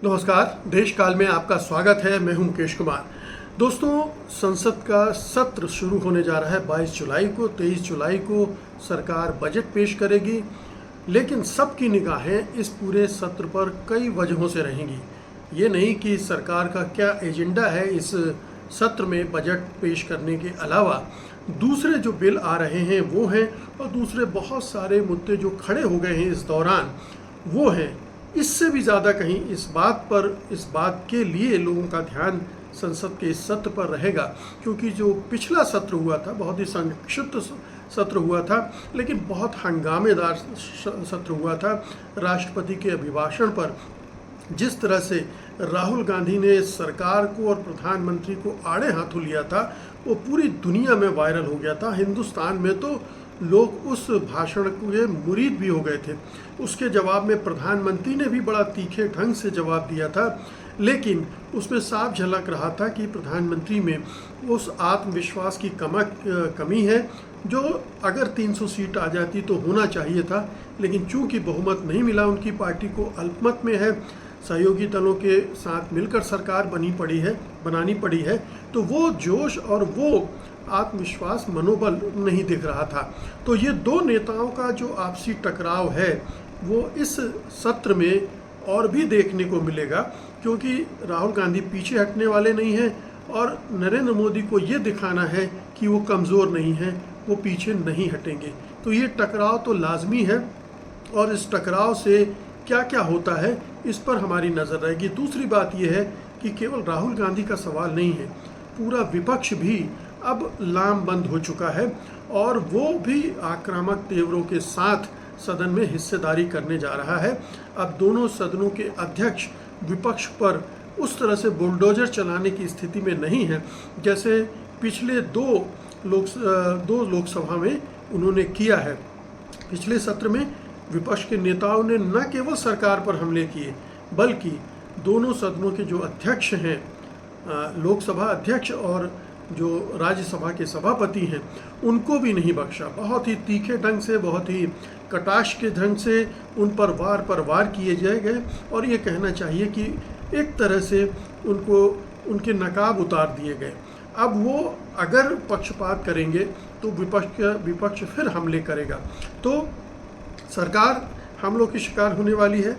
नमस्कार। देश काल में आपका स्वागत है। मैं हूं मुकेश कुमार। दोस्तों, संसद का सत्र शुरू होने जा रहा है 22 जुलाई को। 23 जुलाई को सरकार बजट पेश करेगी, लेकिन सबकी निगाहें इस पूरे सत्र पर कई वजहों से रहेंगी। ये नहीं कि सरकार का क्या एजेंडा है इस सत्र में बजट पेश करने के अलावा दूसरे जो बिल आ रहे हैं वो हैं, और दूसरे बहुत सारे मुद्दे जो खड़े हो गए हैं इस दौरान वो हैं। इससे भी ज़्यादा कहीं इस बात के लिए लोगों का ध्यान संसद के इस सत्र पर रहेगा, क्योंकि जो पिछला सत्र हुआ था बहुत ही संक्षिप्त सत्र हुआ था, लेकिन बहुत हंगामेदार सत्र हुआ था। राष्ट्रपति के अभिभाषण पर जिस तरह से राहुल गांधी ने सरकार को और प्रधानमंत्री को आड़े हाथों लिया था वो पूरी दुनिया में वायरल हो गया था। हिंदुस्तान में तो लोग उस भाषण के मुरीद भी हो गए थे। उसके जवाब में प्रधानमंत्री ने भी बड़ा तीखे ढंग से जवाब दिया था, लेकिन उसमें साफ झलक रहा था कि प्रधानमंत्री में उस आत्मविश्वास की कमी है जो अगर 300 सीट आ जाती तो होना चाहिए था, लेकिन चूंकि बहुमत नहीं मिला, उनकी पार्टी को अल्पमत में है, सहयोगी दलों के साथ मिलकर सरकार बनानी पड़ी है, तो वो जोश और वो आत्मविश्वास मनोबल नहीं दिख रहा था। तो ये दो नेताओं का जो आपसी टकराव है वो इस सत्र में और भी देखने को मिलेगा, क्योंकि राहुल गांधी पीछे हटने वाले नहीं हैं और नरेंद्र मोदी को ये दिखाना है कि वो कमज़ोर नहीं हैं, वो पीछे नहीं हटेंगे। तो ये टकराव तो लाजमी है, और इस टकराव से क्या क्या होता है इस पर हमारी नज़र रहेगी। दूसरी बात यह है कि केवल राहुल गांधी का सवाल नहीं है, पूरा विपक्ष भी अब लामबंद हो चुका है और वो भी आक्रामक तेवरों के साथ सदन में हिस्सेदारी करने जा रहा है। अब दोनों सदनों के अध्यक्ष विपक्ष पर उस तरह से बुलडोजर चलाने की स्थिति में नहीं है जैसे पिछले दो लोकसभा में उन्होंने किया है। पिछले सत्र में विपक्ष के नेताओं ने न केवल सरकार पर हमले किए, बल्कि दोनों सदनों के जो अध्यक्ष हैं, लोकसभा अध्यक्ष और जो राज्यसभा के सभापति हैं, उनको भी नहीं बख्शा। बहुत ही तीखे ढंग से, बहुत ही कटाक्ष के ढंग से उन पर वार किए गए, और ये कहना चाहिए कि एक तरह से उनके नकाब उतार दिए गए। अब वो अगर पक्षपात करेंगे तो विपक्ष फिर हमले करेगा, तो सरकार हमलों की शिकार होने वाली है।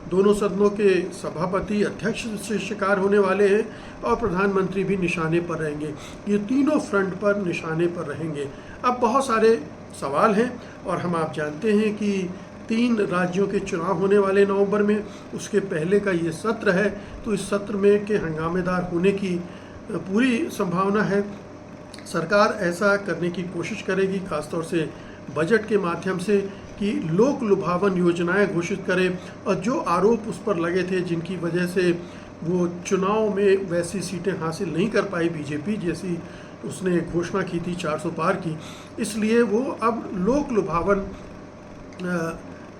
दोनों सदनों के सभापति अध्यक्ष से शिकार होने वाले हैं और प्रधानमंत्री भी निशाने पर रहेंगे। ये तीनों फ्रंट पर निशाने पर रहेंगे। अब बहुत सारे सवाल हैं, और आप जानते हैं कि 3 राज्यों के चुनाव होने वाले नवंबर में, उसके पहले का ये सत्र है, तो इस सत्र में के हंगामेदार होने की पूरी संभावना है। सरकार ऐसा करने की कोशिश करेगी, खासतौर से बजट के माध्यम से, कि लोक लुभावन योजनाएं घोषित करें, और जो आरोप उस पर लगे थे जिनकी वजह से वो चुनाव में वैसी सीटें हासिल नहीं कर पाई बीजेपी जैसी उसने घोषणा की थी 400 पार की, इसलिए वो अब लोक लुभावन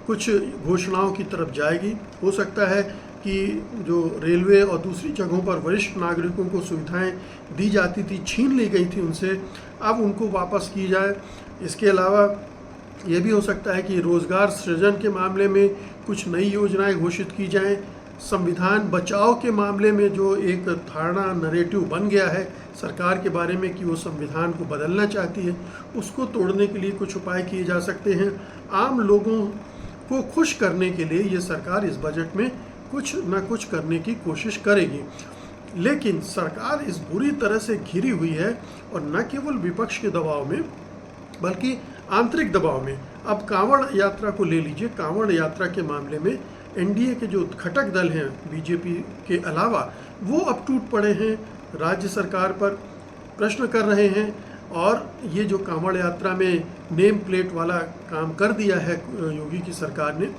कुछ घोषणाओं की तरफ जाएगी। हो सकता है कि जो रेलवे और दूसरी जगहों पर वरिष्ठ नागरिकों को सुविधाएं दी जाती थी, छीन ली गई थी उनसे, अब उनको वापस की जाए। इसके अलावा ये भी हो सकता है कि रोज़गार सृजन के मामले में कुछ नई योजनाएं घोषित की जाएं। संविधान बचाओ के मामले में जो एक धारणा नरेटिव बन गया है सरकार के बारे में कि वो संविधान को बदलना चाहती है, उसको तोड़ने के लिए कुछ उपाय किए जा सकते हैं। आम लोगों को खुश करने के लिए ये सरकार इस बजट में कुछ न कुछ करने की कोशिश करेगी, लेकिन सरकार इस बुरी तरह से घिरी हुई है, और न केवल विपक्ष के दबाव में बल्कि आंतरिक दबाव में। अब कांवड़ यात्रा को ले लीजिए। कांवड़ यात्रा के मामले में एनडीए के जो घटक दल हैं बीजेपी के अलावा, वो अब टूट पड़े हैं, राज्य सरकार पर प्रश्न कर रहे हैं, और ये जो कांवड़ यात्रा में नेम प्लेट वाला काम कर दिया है योगी की सरकार ने,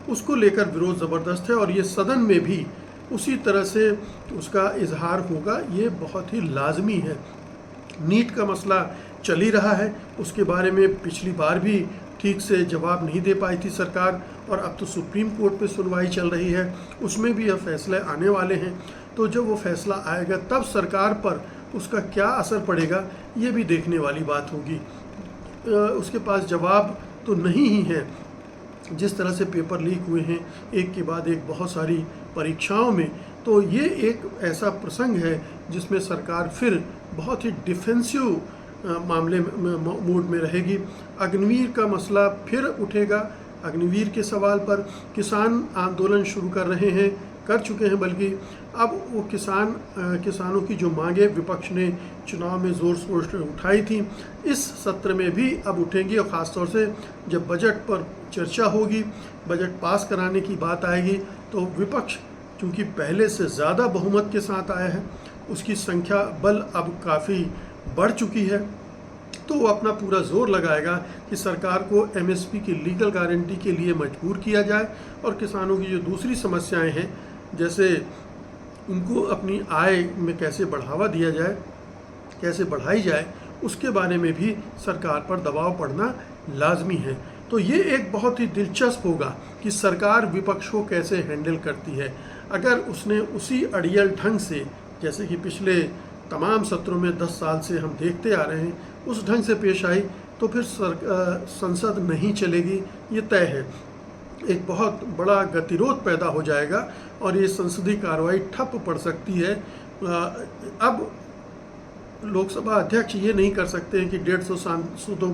उसको लेकर विरोध ज़बरदस्त है, और ये सदन में भी उसी तरह से उसका इजहार होगा। ये बहुत ही लाजमी है। नीट का मसला चल ही रहा है, उसके बारे में पिछली बार भी ठीक से जवाब नहीं दे पाई थी सरकार, और अब तो सुप्रीम कोर्ट पे सुनवाई चल रही है, उसमें भी यह फैसले आने वाले हैं। तो जब वो फैसला आएगा तब सरकार पर उसका क्या असर पड़ेगा, ये भी देखने वाली बात होगी। उसके पास जवाब तो नहीं ही है। जिस तरह से पेपर लीक हुए हैं एक के बाद एक बहुत सारी परीक्षाओं में, तो ये एक ऐसा प्रसंग है जिसमें सरकार फिर बहुत ही डिफेंसिव मामले मूड में रहेगी। अग्निवीर का मसला फिर उठेगा। अग्निवीर के सवाल पर किसान आंदोलन शुरू कर रहे हैं, कर चुके हैं, बल्कि अब वो किसानों की जो मांगे विपक्ष ने चुनाव में ज़ोर शोर से उठाई थी, इस सत्र में भी अब उठेंगी। और ख़ास तौर से जब बजट पर चर्चा होगी, बजट पास कराने की बात आएगी, तो विपक्ष चूँकि पहले से ज़्यादा बहुमत के साथ आया है, उसकी संख्या बल अब काफ़ी बढ़ चुकी है, तो वो अपना पूरा जोर लगाएगा कि सरकार को एमएसपी की लीगल गारंटी के लिए मजबूर किया जाए और किसानों की जो दूसरी समस्याएं हैं, जैसे उनको अपनी आय में कैसे बढ़ावा दिया जाए, कैसे बढ़ाई जाए, उसके बारे में भी सरकार पर दबाव पड़ना लाजमी है। तो ये एक बहुत ही दिलचस्प होगा कि सरकार विपक्ष को कैसे हैंडल करती है। अगर उसने उसी अड़ियल ढंग से, जैसे कि पिछले तमाम सत्रों में 10 साल से हम देखते आ रहे हैं, उस ढंग से पेश आई, तो फिर संसद नहीं चलेगी, ये तय है। एक बहुत बड़ा गतिरोध पैदा हो जाएगा और ये संसदीय कार्रवाई ठप पड़ सकती है। अब लोकसभा अध्यक्ष ये नहीं कर सकते हैं कि 150 सांसदों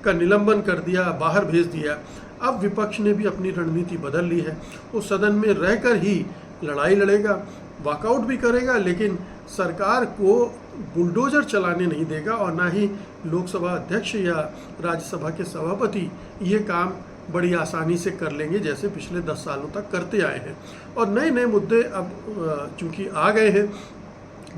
का निलंबन कर दिया, बाहर भेज दिया। अब विपक्ष ने भी अपनी रणनीति बदल ली है, वो सदन में रहकर ही लड़ाई लड़ेगा, वॉकआउट भी करेगा, लेकिन सरकार को बुलडोजर चलाने नहीं देगा और ना ही लोकसभा अध्यक्ष या राज्यसभा के सभापति ये काम बड़ी आसानी से कर लेंगे, जैसे पिछले 10 सालों तक करते आए हैं। और नए नए मुद्दे अब चूंकि आ गए हैं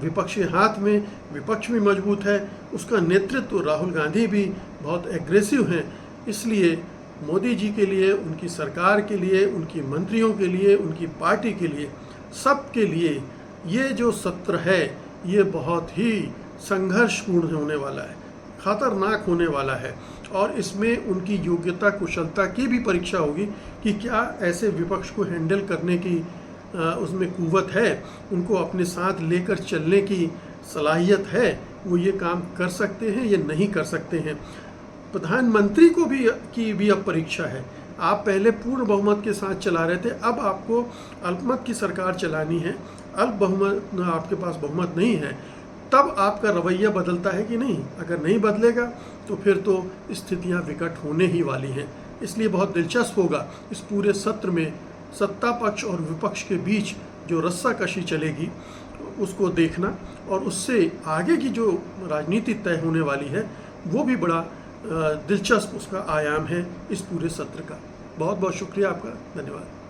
विपक्ष के हाथ में, विपक्ष भी मजबूत है, उसका नेतृत्व राहुल गांधी भी बहुत एग्रेसिव हैं, इसलिए मोदी जी के लिए, उनकी सरकार के लिए, उनकी मंत्रियों के लिए, उनकी पार्टी के लिए, सब के लिए ये जो सत्र है ये बहुत ही संघर्षपूर्ण होने वाला है, खतरनाक होने वाला है। और इसमें उनकी योग्यता, कुशलता की भी परीक्षा होगी कि क्या ऐसे विपक्ष को हैंडल करने की उसमें कुव्वत है, उनको अपने साथ लेकर चलने की सलाहियत है, वो ये काम कर सकते हैं या नहीं कर सकते हैं। प्रधानमंत्री को भी अब परीक्षा है। आप पहले पूर्ण बहुमत के साथ चला रहे थे, अब आपको अल्पमत की सरकार चलानी है, अल्प बहुमत, आपके पास बहुमत नहीं है, तब आपका रवैया बदलता है कि नहीं। अगर नहीं बदलेगा तो फिर तो स्थितियां विकट होने ही वाली हैं। इसलिए बहुत दिलचस्प होगा इस पूरे सत्र में सत्ता पक्ष और विपक्ष के बीच जो रस्साकशी चलेगी उसको देखना, और उससे आगे की जो राजनीति तय होने वाली है वो भी बड़ा दिलचस्प उसका आयाम है इस पूरे सत्र का। बहुत बहुत शुक्रिया आपका, धन्यवाद।